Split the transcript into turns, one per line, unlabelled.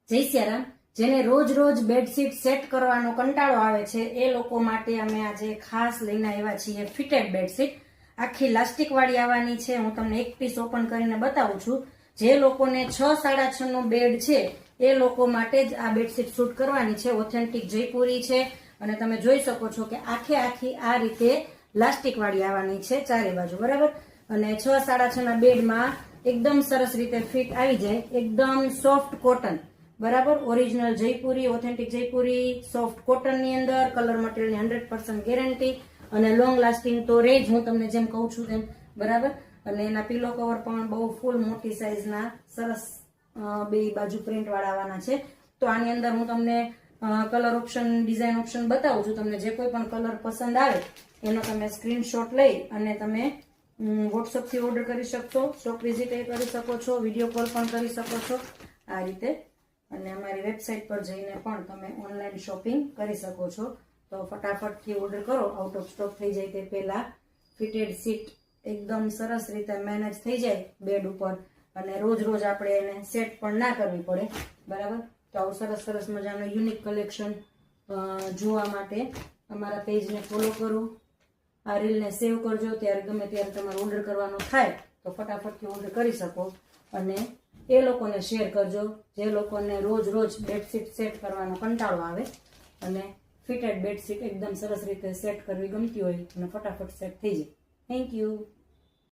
જય સિયારામ. જેને રોજ રોજ બેડશીટ સેટ કરવાનો કંટાળો આવે છે એ લોકો માટે અમે આજે ખાસ લઈને આવ્યા છીએ ફિટેડ બેડશીટ. આખી લાસ્ટિક વાળી આવવાની છે. હું તમને એક પીસ ઓપન કરીને બતાવું છું. જે લોકોને 6 સાડા 6 નો બેડ છે એ લોકો માટે જ આ બેડશીટ શૂટ કરવાની છે. ઓથેન્ટિક જયપુરી છે અને તમે જોઈ શકો છો કે આખે આખી આ રીતે લાસ્ટિક વાળી આવવાની છે ચારે બાજુ, બરાબર. અને 6 સાડા 6 ના બેડમાં એકદમ સરસ રીતે ફિટ આવી જાય. એકદમ સોફ્ટ કોટન, બરાબર. Original Jaipuri, authentic Jaipuri soft cotton ની અંદર કલર મટીરિયલ 100% ગેરંટી અને લોંગ લાસ્ટિંગ તો રેજ, હું તમને જેમ કહું છું તેમ, બરાબર. અને એના પિલો કવર પણ બહુ ફૂલ મોટી સાઈઝના સરસ બે બાજુ પ્રિન્ટ વાળા આવવાના છે. તો આની અંદર હું તમને કલર ઓપ્શન, ડિઝાઇન ઓપ્શન બતાવું છું. તમને જે કોઈ પણ કલર પસંદ આવે એનો તમે સ્ક્રીનશોટ લઈ અને તમે વોટ્સઅપ થી ઓર્ડર કરી શકશો. સ્ટોક વિઝિટ કરી શકો છો, વિડીયો કોલ પણ કરી શકો છો આ રીતે. અને અમારી વેબસાઇટ પર જઈને પણ તમે ઓનલાઈન શોપિંગ કરી શકો છો. તો ફટાફટથી ઓર્ડર કરો, આઉટ ઓફ સ્ટોક થઈ જાય તે પહેલા. ફિટેડ સીટ એકદમ સરસ રીતે મેનેજ થઈ જાય બેડ ઉપર અને રોજ રોજ આપણે એને સેટ પણ ના કરવી પડે, બરાબર. તો આવું સરસ સરસ મજાનું યુનિક કલેક્શન જોવા માટે અમારા પેજને ફોલો કરો, આ રીલને સેવ કરજો. ત્યારે ગમે ત્યારે તમારે ઓર્ડર કરવાનો થાય તો ફટાફટથી ઓર્ડર કરી શકો. અને એ લોકોને શેર કરજો જે લોકોને રોજ રોજ બેડશીટ સેટ કરવાનો કંટાળો આવે અને ફિટેડ બેડશીટ એકદમ સરસ રીતે સેટ કરવી ગમતી હોય અને ફટાફટ સેટ થઈ જાય. Thank you.